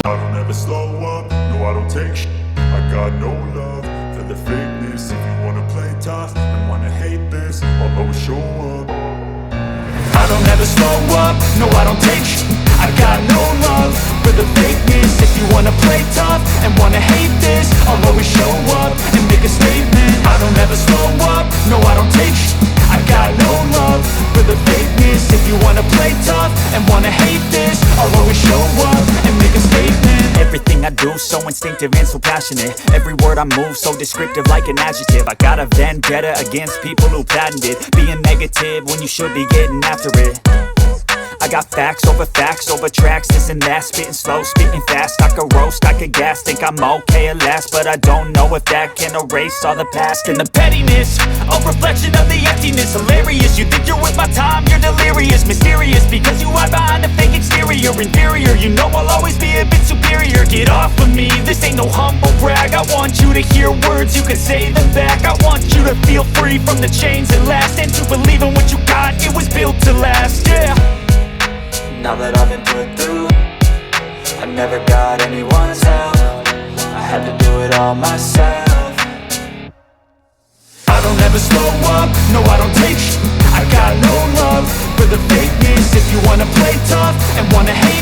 I don't ever slow up, no I don't take shit. I got no love for the fakeness. If you wanna play tough and wanna hate this, I'll always show up. I don't ever slow up, no I don't take shit. I got no love for the fakeness. If you wanna play tough and wanna hate this, I'll always show up and make a statement. I don't ever slow up, no I don't take shit. I got no love for the fakeness. If you wanna play tough and wanna hate this, I'll always show up and make a statement. Everything I do so instinctive and so passionate. Every word I move so descriptive like an adjective. I got a vendetta against people who patented being negative when you should be getting after it. I got facts over tracks, this and that. Spitting slow, spitting fast. I could roast, I could gas. Think I'm okay at last, but I don't know if that can erase all the past. And the pettiness, a reflection of the emptiness. Hilarious, you think you're with my time, you're delirious. Mysterious, because you hide behind a fake exterior. Inferior, you know I'll always be a bit superior. Get off of me, this ain't no humble brag. I want you to hear words, you can say them back. I want you to feel free from the chains that last, and to believe in what you got, it was built to last, yeah. Now that I've been put through, I never got anyone's help. I had to do it all myself. I don't ever slow up, no I don't take shit. I got no love for the fakeness. If you wanna play tough and wanna hate